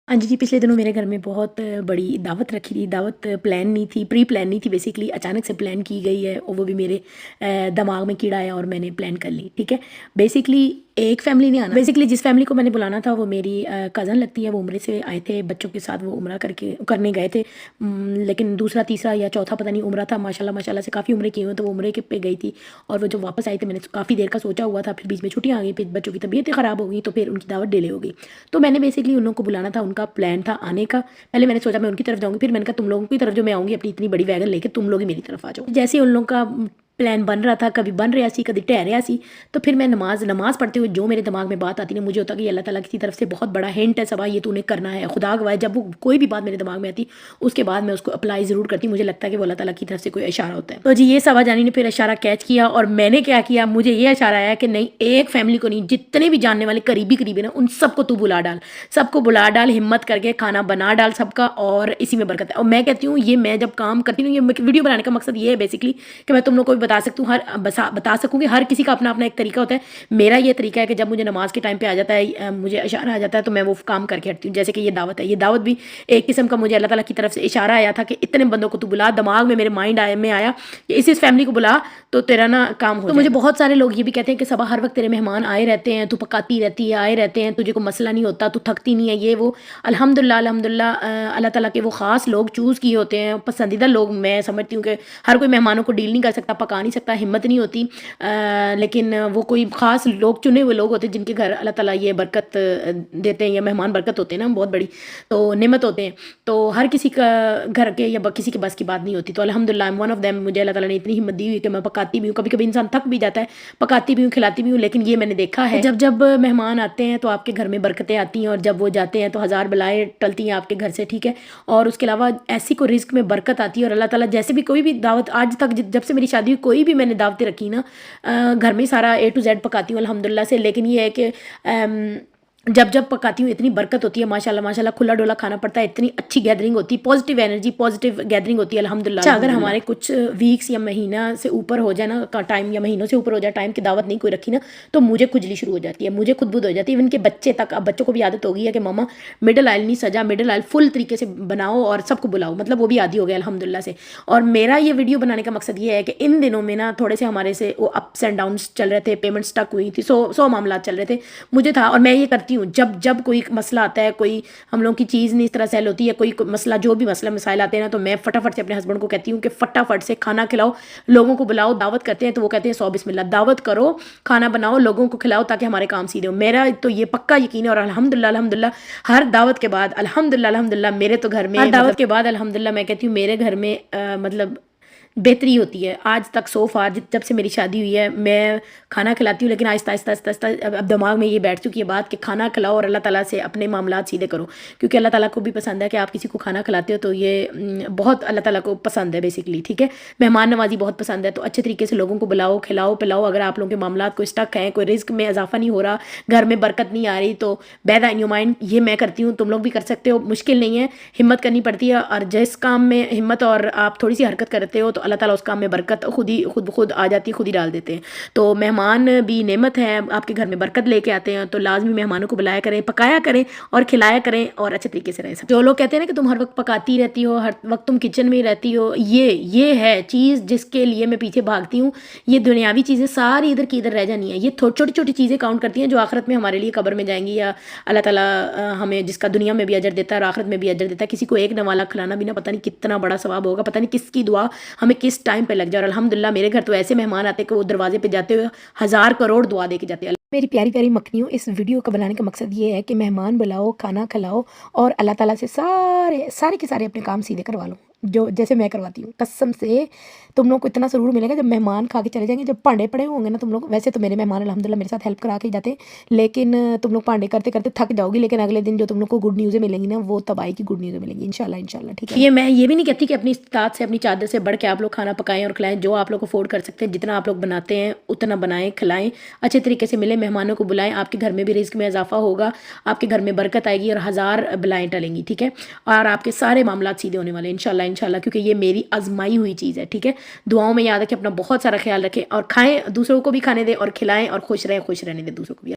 हाँ जी, पिछले दिनों मेरे घर में बहुत बड़ी दावत रखी थी। दावत प्लान नहीं थी, प्री प्लान नहीं थी, बेसिकली अचानक से प्लान की गई है और वो भी मेरे दिमाग में कीड़ा आया और मैंने प्लान कर ली, ठीक है। बेसिकली एक फैमिली ने आना, बेसिकली जिस फैमिली को मैंने बुलाना था वो मेरी कज़न लगती है। वो उम्रे से आए थे, बच्चों के साथ वो उम्रा करने गए थे। लेकिन दूसरा तीसरा या चौथा पता नहीं उम्रा था, माशाल्लाह माशाल्लाह से काफ़ी उम्रे किए हुए, तो वो उम्रे के पे गई थी। और वो जब वापस आई थे मैंने काफ़ी देर का सोचा हुआ था, फिर बीच में छुट्टियाँ आ गई, फिर बच्चों की तबीयतें ख़राब हो गई, तो फिर उनकी दावत डिले हो गई। तो मैंने बेसिकली उन लोगों को बुलाना था, उनका प्लान था आने का। पहले मैंने सोचा मैं उनकी तरफ जाऊंगी, फिर मैंने कहा तुम लोगों की तरफ जो मैं आऊँगी अपनी इतनी बड़ी वैगन लेके, तुम लोग ही मेरी तरफ आ जाओ। जैसे ही उन लोगों का प्लान बन रहा था, कभी बन रहा सी कभी टह रहा सी, तो फिर मैं नमाज पढ़ते हुए जो मेरे दिमाग में बात आती ना, मुझे होता कि अल्लाह ताला की तरफ से बहुत बड़ा हिंट है सबा, ये तूने करना है। खुदा गवाह जब वो कोई भी बात मेरे दिमाग में आती, उसके बाद मैं उसको अप्लाई ज़रूर करती। मुझे लगता है कि वो अल्लाह ताला की तरफ से कोई इशारा होता है। तो जी ये सबा जानी ने फिर इशारा कैच किया और मैंने क्या किया, मुझे ये इशारा आया कि नहीं, एक फैमिली को नहीं, जितने भी जानने वाले करीबी ना उन सबको तू बुला डाल, सबको बुला डाल, हिम्मत करके खाना बना डाल सबका, और इसी में बरकत है। और मैं कहती हूँ ये मैं जब काम करती हूँ, ये वीडियो बनाने का मकसद ये है बेसिकली कि मैं तुम लोग को भी बता सकती हूँ, बता सकूँगी। हर किसी का अपना अपना एक तरीका होता है। मेरा ये तरीका है कि जब मुझे नमाज के टाइम पे आ जाता है, मुझे इशारा आ जाता है, तो मैं वो काम करके हटती हूँ। जैसे कि ये दावत है, ये दावत भी एक किस्म का मुझे अल्लाह ताला की तरफ से इशारा आया था कि इतने बंदों को तू बुला। दिमाग में मेरे माइंड में आया कि इस फैमिली को बुला तो तेरा ना काम हो। तो मुझे बहुत सारे लोग ये भी कहते हैं कि सबा हर वक्त तेरे मेहमान आए रहते हैं, तू पकाती रहती है, आए रहते हैं, तुझे कोई मसला नहीं होता, तू थकती नहीं है, ये वो। अल्हम्दुलिल्लाह अल्हम्दुलिल्लाह, अल्लाह ताला के वो ख़ास लोग चूज़ किए होते हैं, पसंदीदा लोग। मैं समझती हूँ कि हर कोई मेहमानों को डील नहीं कर सकता, पका नहीं सकता, हिम्मत नहीं होती, लेकिन वो कोई ख़ास लोग, चुने हुए लोग होते हैं जिनके घर अल्लाह ताला ये बरकत देते हैं, या मेहमान बरकत होते हैं ना, बहुत बड़ी तो नेमत होते हैं। तो हर किसी का घर के या किसी के बस की बात नहीं होती। तो अल्हम्दुलिल्लाह वन ऑफ देम, मुझे अल्लाह ताला ने इतनी हिम्मत दी हुई कि मैं पकाती भी हूँ। कभी कभी इंसान थक भी जाता है, पकाती भी हूँ, खिलाती भी हूँ, लेकिन ये मैंने देखा है जब जब मेहमान आते हैं तो आपके घर में बरकतें आती हैं, और जब वो जाते हैं तो हज़ार बलाएँ टलती हैं आपके घर से, ठीक है। और उसके अलावा ऐसी कोई रिस्क में बरकत आती है, और अल्लाह ताला जैसे भी कोई भी दावत आज तक जब से मेरी शादी हुई, कोई भी मैंने दावतें रखी ना, घर में सारा A to Z पकाती हूँ अल्हम्दुलिल्लाह से। लेकिन ये है कि जब जब पकाती हूँ इतनी बरकत होती है, माशाल्लाह माशाल्लाह, खुला डोला खाना पड़ता है, इतनी अच्छी गैदरिंग होती है, पॉजिटिव एनर्जी, पॉजिटिव गैदरिंग होती है अल्हम्दुलिल्लाह। अच्छा, अगर हमारे कुछ वीक्स या महीना से ऊपर हो जाए ना का टाइम, या महीनों से ऊपर हो जाए टाइम की दावत नहीं कोई रखी ना, तो मुझे खुजली शुरू हो जाती है, मुझे खुदबुद हो जाती है। इवन के बच्चे तक, अब बच्चों को भी आदत हो गई है कि मामा मिडल आइल नहीं सजा, मिडल आइल फुल तरीके से बनाओ और सबको बुलाओ, मतलब वो भी आदी हो गया अल्हम्दुलिल्लाह से। और मेरा ये वीडियो बनाने का मकसद ये है कि इन दिनों में ना थोड़े से हमारे से वो अप्स एंड डाउन्स चल रहे थे, पेमेंट स्टक हुई थी, सौ मामला चल रहे थे। मुझे था, और मैं ये करती हूँ, जब जब कोई मसला आता है, कोई हम लोगों की चीज़ नहीं इस तरह सेल होती है, कोई मसला, जो भी मसला मसाइल आते हैं ना, तो मैं फटाफट से अपने हस्बैंड को कहती हूँ कि फटाफट से खाना खिलाओ, लोगों को बुलाओ। दावत करते हैं तो वो कहते हैं 100 बिस्मिल्लाह, दावत करो, खाना बनाओ, लोगों को खिलाओ, ताकि हमारे काम सीधे हो। मेरा तो ये पक्का यकीन है। और अल्हम्दुलिल्लाह अल्हम्दुलिल्लाह, हर दावत के बाद अल्हम्दुलिल्लाह अल्हम्दुलिल्लाह, मेरे तो घर में, हर दावत के बाद अल्हम्दुलिल्लाह मैं कहती हूँ मेरे घर में मतलब बेहतरी होती है। आज तक सो फार जब से मेरी शादी हुई है, मैं खाना खिलाती हूँ, लेकिन आहिस्ता आहिस्ता आहिस्ता आहिस्ता अब दिमाग में ये बैठ चुकी है बात कि खाना खिलाओ और अल्लाह ताला से अपने मामलात सीधे करो, क्योंकि अल्लाह ताला को भी पसंद है कि आप किसी को खाना खिलाते हो, तो ये बहुत अल्लाह ताला को पसंद है बेसिकली, ठीक है। मेहमान नवाजी बहुत पसंद है, तो अच्छे तरीके से लोगों को बुलाओ, खिलाओ पिलाओ। अगर आप लोगों के मामलात कोई स्टक हैं, कोई रिस्क में इजाफा नहीं हो रहा, घर में बरकत नहीं आ रही, तो बेदा इन योर माइंड, ये मैं करती हूँ, तुम लोग भी कर सकते हो। मुश्किल नहीं है, हिम्मत करनी पड़ती है, और जिस काम में हिम्मत और आप थोड़ी सी हरकत करते हो, तो अल्लाह ताला उस काम में बरकत खुद आ जाती है, खुद ही डाल देते हैं। तो मेहमान भी नेमत है, आपके घर में बरकत लेके आते हैं, तो लाजमी मेहमानों को बुलाया करें, पकाया करें और खिलाया करें, और अच्छे तरीके से रहें। जो लोग कहते हैं ना कि तुम हर वक्त पकाती रहती हो, हर वक्त तुम किचन में ही रहती हो, ये है चीज़ जिसके लिए मैं पीछे भागती हूँ। ये दुनियावी चीज़ें सारी इधर की इधर रह जानी है। ये छोटी छोटी चीज़ें काउंट करती हैं, जो आखिरत में हमारे लिए कब्र में जाएंगी, या अल्लाह ताला हमें, जिसका दुनिया में भी अजर देता है और आखिरत में भी अजर देता है। किसी को एक नवाला खिलाना भी ना, पता नहीं कितना बड़ा सवाब होगा, पता नहीं किसकी दुआ हमें किस टाइम पे लग जाए। और अल्हम्दुलिल्लाह मेरे घर तो ऐसे मेहमान आते हैं कि वो दरवाजे पे जाते हुए 1000 करोड़ दुआ दे के जाते हैं। मेरी प्यारी प्यारी मखनियों, इस वीडियो को बनाने का मकसद ये है कि मेहमान बुलाओ, खाना खिलाओ, और अल्लाह ताला से सारे के सारे अपने काम सीधे करवा लो, जो जैसे मैं करवाती हूँ। कसम से तुम लोग को इतना ज़रूर मिलेगा जब मेहमान खा के चले जाएंगे, जब भांडे पड़े होंगे ना तुम लोग। वैसे तो मेरे मेहमान अल्हम्दुलिल्लाह मेरे साथ हेल्प करा के जाते हैं, लेकिन तुम लोग भांडे करते करते थक जाओगी, लेकिन अगले दिन जो तुम लोग को गुड न्यूज़ें मिलेंगी ना, वो तबाही की गुड न्यूज़ें मिलेंगी इंशाल्लाह इंशाल्लाह, ठीक है। ये मैं ये भी नहीं कहती कि अपनी इस्तात से, अपनी चादर से बढ़ के आप लोग खाना पकाएं और खिलाएं। जो आप लोग अफोर्ड कर सकते हैं, जितना आप लोग बनाते हैं उतना बनाएं, खिलाएं, अच्छे तरीके से मिले, मेहमानों को बुलाएं। आपके घर में भी रिस्क में इजाफा होगा, आपके घर में बरकत आएगी, और 1000 बलाएं टलेंगी, ठीक है। और आपके सारे मामलात सीधे होने वाले इंशाल्लाह इंशाल्लाह, क्योंकि ये मेरी आजमाई हुई चीज़ है, ठीक है। दुआओं में याद रखें, अपना बहुत सारा ख्याल रखें, और खाएं, दूसरों को भी खाने दें, और खिलाएं, और खुश रहें, खुश रहने दें दूसरों को भी।